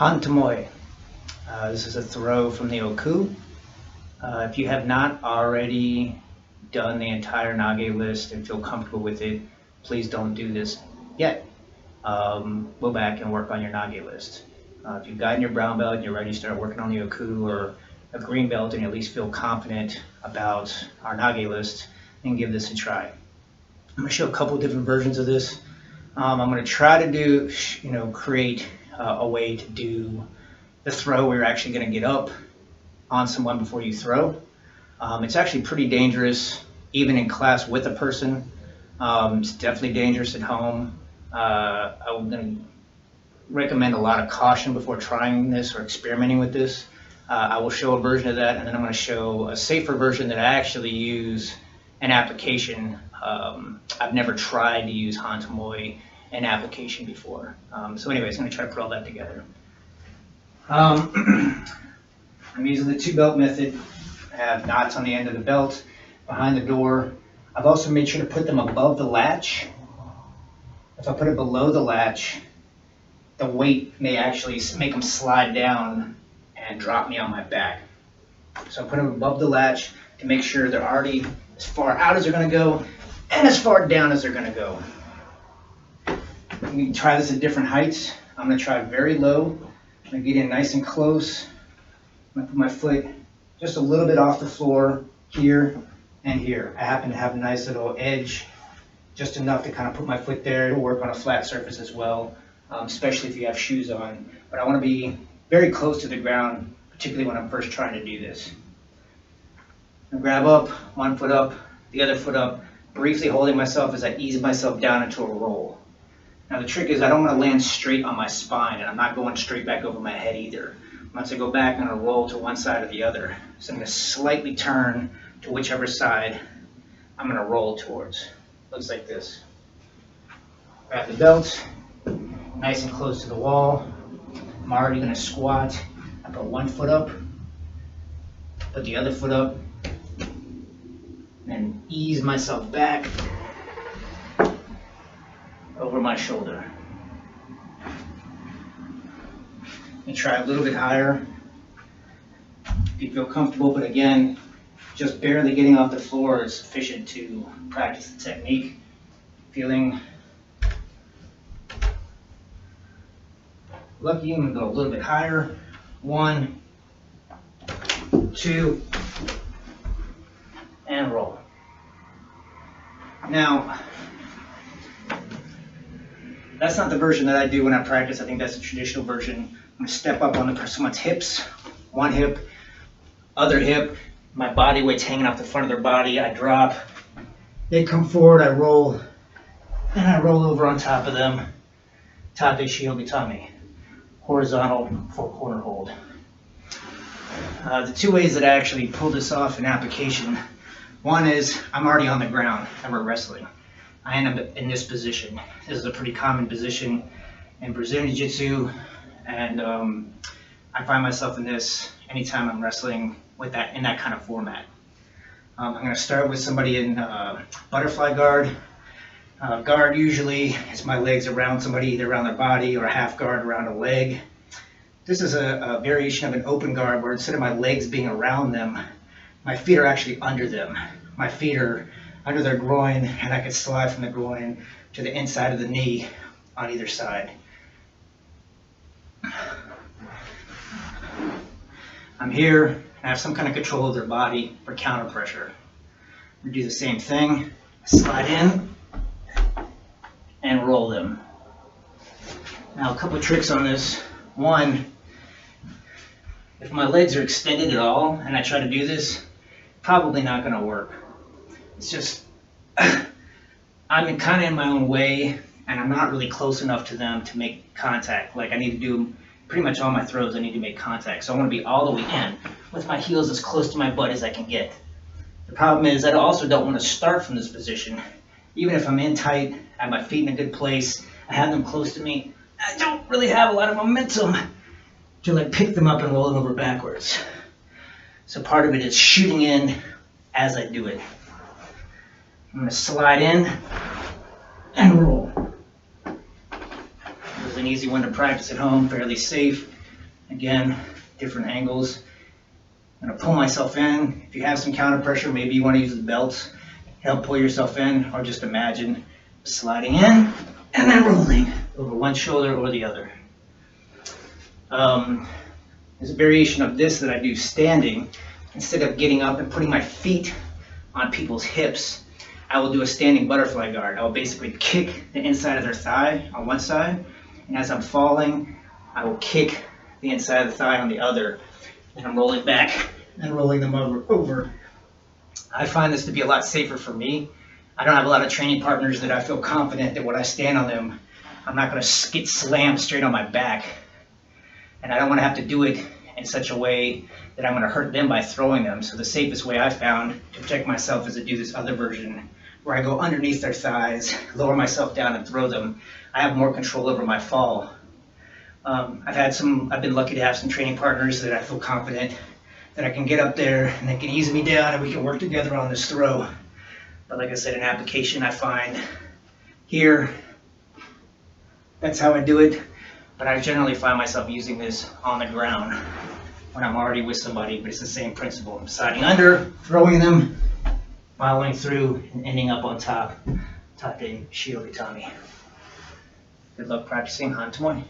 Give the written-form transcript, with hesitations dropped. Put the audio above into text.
Hon Tomoe. This is a throw from the Oku. If you have not already done the entire Nage list and feel comfortable with it, please don't do this yet. Go back and work on your Nage list. If you've gotten your brown belt and you're ready to start working on the Oku, or a green belt and you at least feel confident about our Nage list, then give this a try. I'm going to show a couple of different versions of this. I'm going to try to do, create a way to do the throw where you're actually going to get up on someone before you throw. It's actually pretty dangerous, even in class with a person. It's definitely dangerous at home. I'm going to recommend a lot of caution before trying this or experimenting with this. I will show a version of that, and then I'm going to show a safer version that I actually use in application. I've never tried to use Hon Tomoe in application before. So anyways, I'm going to try to put all that together. I'm using the two belt method. I have knots on the end of the belt, behind the door. I've also made sure to put them above the latch. If I put it below the latch, the weight may actually make them slide down and drop me on my back. So I put them above the latch to make sure they're already as far out as they're going to go and as far down as they're going to go. You can try this at different heights. I'm going to try very low. I'm going to get in nice and close. I'm going to put my foot just a little bit off the floor here and here. I happen to have a nice little edge, just enough to kind of put my foot there. It'll work on a flat surface as well, especially if you have shoes on. But I want to be very close to the ground, particularly when I'm first trying to do this. I grab up, one foot up, the other foot up, briefly holding myself as I ease myself down into a roll. Now the trick is I don't want to land straight on my spine, and I'm not going straight back over my head either. Once I go back, I'm going to roll to one side or the other. So I'm going to slightly turn to whichever side I'm going to roll towards. Looks like this. Grab the belt, nice and close to the wall. I'm already going to squat. I put one foot up, put the other foot up, and ease myself back over my shoulder. And try a little bit higher if you feel comfortable, but again, just barely getting off the floor is sufficient to practice the technique. Feeling lucky, I'm going to go a little bit higher. 1, 2, and roll. Now, that's not the version that I do when I practice. I think that's the traditional version. I'm going to step up on someone's hips, one hip, other hip. My body weight's hanging off the front of their body. I drop. They come forward, I roll, and I roll over on top of them. Tate Shiobi Tame. Horizontal four-corner hold. The two ways that I actually pull this off in application, one is I'm already on the ground and we're wrestling. I end up in this position. This is a pretty common position in Brazilian Jiu-Jitsu, and I find myself in this anytime I'm wrestling with that in that kind of format. I'm going to start with somebody in butterfly guard. Guard usually is my legs around somebody, either around their body or a half guard around a leg. This is a variation of an open guard where instead of my legs being around them, my feet are actually under them. My feet are under their groin, and I can slide from the groin to the inside of the knee on either side. I'm here, and I have some kind of control of their body for counter pressure. We do the same thing, slide in, and roll them. Now a couple of tricks on this. One, if my legs are extended at all, and I try to do this, probably not going to work. It's just, I'm kind of in my own way, and I'm not really close enough to them to make contact. Like I need to do pretty much all my throws, I need to make contact. So I want to be all the way in with my heels as close to my butt as I can get. The problem is I also don't want to start from this position. Even if I'm in tight, I have my feet in a good place, I have them close to me, I don't really have a lot of momentum to like pick them up and roll them over backwards. So part of it is shooting in as I do it. I'm going to slide in and roll. This is an easy one to practice at home, fairly safe. Again, different angles. I'm gonna pull myself in. If you have some counter pressure, maybe you wanna use the belts, help pull yourself in, or just imagine sliding in and then rolling over one shoulder or the other. There's a variation of this that I do standing. Instead of getting up and putting my feet on people's hips, I will do a standing butterfly guard. I will basically kick the inside of their thigh on one side, and as I'm falling, I will kick the inside of the thigh on the other, and I'm rolling back and rolling them over. I find this to be a lot safer for me. I don't have a lot of training partners that I feel confident that when I stand on them, I'm not going to get slammed straight on my back. And I don't want to have to do it in such a way that I'm going to hurt them by throwing them. So the safest way I found to protect myself is to do this other version where I go underneath their thighs, lower myself down and throw them. I have more control over my fall. I've been lucky to have some training partners that I feel confident that I can get up there and they can ease me down and we can work together on this throw. But like I said, in application, I find here, that's how I do it. But I generally find myself using this on the ground when I'm already with somebody, but it's the same principle. I'm sliding under, throwing them, following through, and ending up on top. Tate Shiokitami. Good luck practicing Hon Tomoe.